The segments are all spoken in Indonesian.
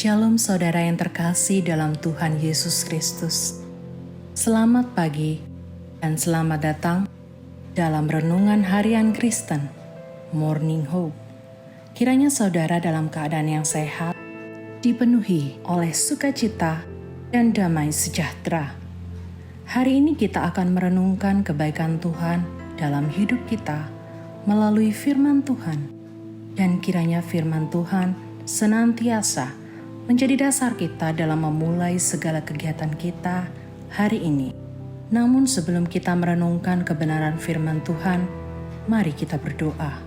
Shalom saudara yang terkasih dalam Tuhan Yesus Kristus. Selamat pagi dan selamat datang dalam Renungan Harian Kristen, Morning Hope. Kiranya saudara dalam keadaan yang sehat, dipenuhi oleh sukacita dan damai sejahtera. Hari ini kita akan merenungkan kebaikan Tuhan dalam hidup kita melalui firman Tuhan. Dan kiranya firman Tuhan senantiasa menjadi dasar kita dalam memulai segala kegiatan kita hari ini. Namun sebelum kita merenungkan kebenaran firman Tuhan, mari kita berdoa.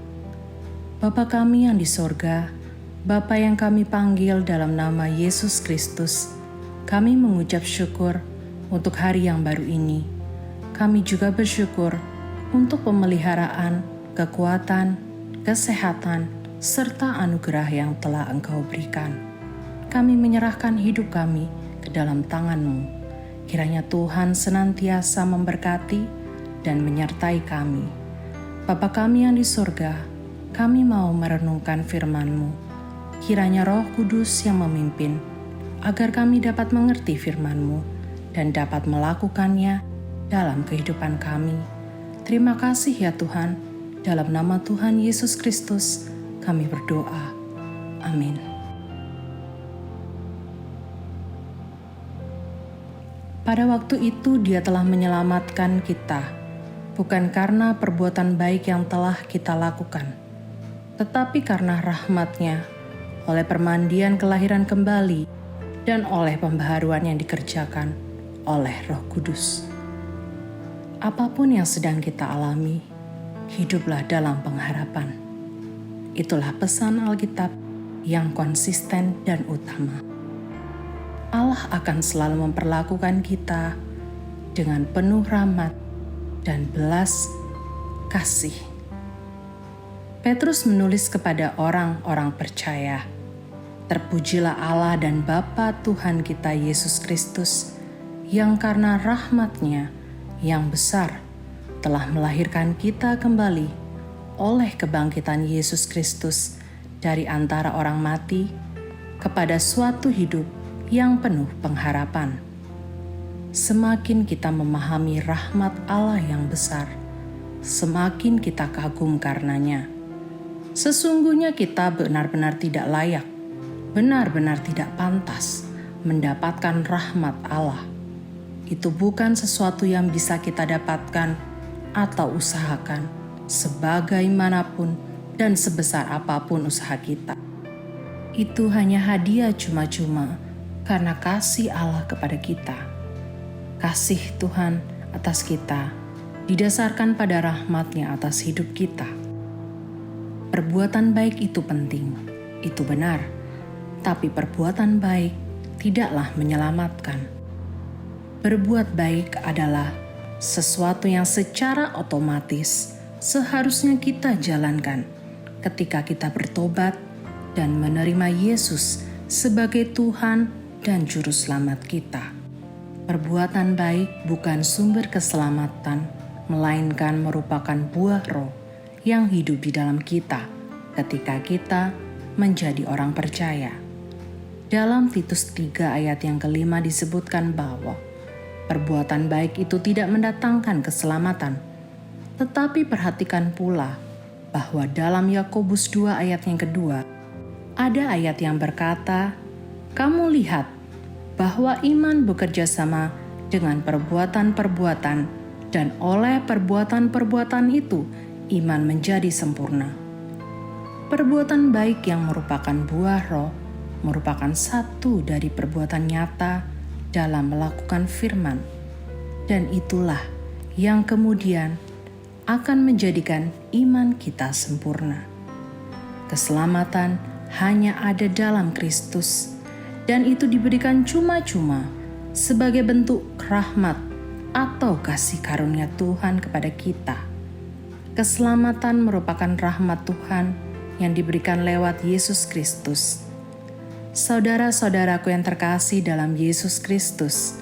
Bapa kami yang di sorga, Bapa yang kami panggil dalam nama Yesus Kristus, kami mengucap syukur untuk hari yang baru ini. Kami juga bersyukur untuk pemeliharaan, kekuatan, kesehatan, serta anugerah yang telah Engkau berikan. Kami menyerahkan hidup kami ke dalam tangan-Mu. Kiranya Tuhan senantiasa memberkati dan menyertai kami. Bapa kami yang di surga, kami mau merenungkan firman-Mu. Kiranya Roh Kudus yang memimpin, agar kami dapat mengerti firman-Mu dan dapat melakukannya dalam kehidupan kami. Terima kasih ya Tuhan, dalam nama Tuhan Yesus Kristus kami berdoa. Amin. Pada waktu itu Dia telah menyelamatkan kita, bukan karena perbuatan baik yang telah kita lakukan, tetapi karena rahmat-Nya, oleh permandian kelahiran kembali, dan oleh pembaharuan yang dikerjakan oleh Roh Kudus. Apapun yang sedang kita alami, hiduplah dalam pengharapan. Itulah pesan Alkitab yang konsisten dan utama. Allah akan selalu memperlakukan kita dengan penuh rahmat dan belas kasih. Petrus menulis kepada orang-orang percaya, "Terpujilah Allah dan Bapa Tuhan kita Yesus Kristus, yang karena rahmat-Nya yang besar telah melahirkan kita kembali oleh kebangkitan Yesus Kristus dari antara orang mati kepada suatu hidup yang penuh pengharapan." Semakin kita memahami rahmat Allah yang besar, semakin kita kagum karenanya. Sesungguhnya kita benar-benar tidak layak, benar-benar tidak pantas mendapatkan rahmat Allah. Itu bukan sesuatu yang bisa kita dapatkan atau usahakan, sebagaimanapun dan sebesar apapun usaha kita. Itu hanya hadiah cuma-cuma karena kasih Allah kepada kita. Kasih Tuhan atas kita didasarkan pada rahmat-Nya atas hidup kita. Perbuatan baik itu penting, itu benar, tapi perbuatan baik tidaklah menyelamatkan. Berbuat baik adalah sesuatu yang secara otomatis seharusnya kita jalankan ketika kita bertobat dan menerima Yesus sebagai Tuhan dan Juru Selamat kita. Perbuatan baik bukan sumber keselamatan, melainkan merupakan buah Roh yang hidup di dalam kita ketika kita menjadi orang percaya. Dalam Titus 3 ayat yang kelima disebutkan bahwa perbuatan baik itu tidak mendatangkan keselamatan. Tetapi perhatikan pula bahwa dalam Yakobus 2 ayat yang kedua, ada ayat yang berkata, "Kamu lihat bahwa iman bekerja sama dengan perbuatan-perbuatan, dan oleh perbuatan-perbuatan itu iman menjadi sempurna." Perbuatan baik yang merupakan buah Roh merupakan satu dari perbuatan nyata dalam melakukan firman, dan itulah yang kemudian akan menjadikan iman kita sempurna. Keselamatan hanya ada dalam Kristus, dan itu diberikan cuma-cuma sebagai bentuk rahmat atau kasih karunia Tuhan kepada kita. Keselamatan merupakan rahmat Tuhan yang diberikan lewat Yesus Kristus. Saudara-saudaraku yang terkasih dalam Yesus Kristus,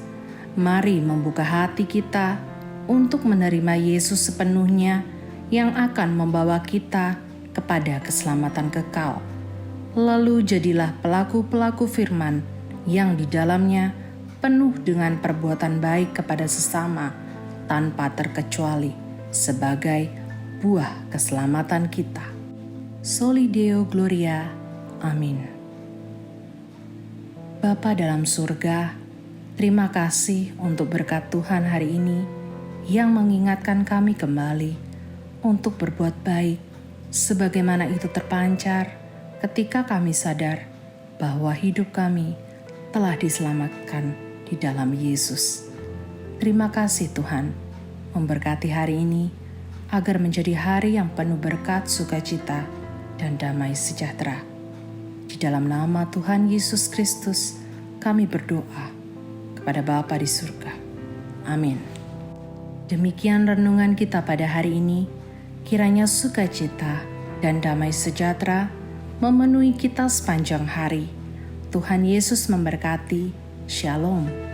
mari membuka hati kita untuk menerima Yesus sepenuhnya yang akan membawa kita kepada keselamatan kekal. Lalu jadilah pelaku-pelaku firman yang di dalamnya penuh dengan perbuatan baik kepada sesama tanpa terkecuali sebagai buah keselamatan kita. Soli Deo Gloria. Amin. Bapa dalam surga, terima kasih untuk berkat Tuhan hari ini yang mengingatkan kami kembali untuk berbuat baik sebagaimana itu terpancar ketika kami sadar bahwa hidup kami telah diselamatkan di dalam Yesus. Terima kasih Tuhan, memberkati hari ini agar menjadi hari yang penuh berkat, sukacita, dan damai sejahtera. Di dalam nama Tuhan Yesus Kristus, kami berdoa kepada Bapa di surga. Amin. Demikian renungan kita pada hari ini. Kiranya sukacita dan damai sejahtera memenuhi kita sepanjang hari. Tuhan Yesus memberkati. Shalom.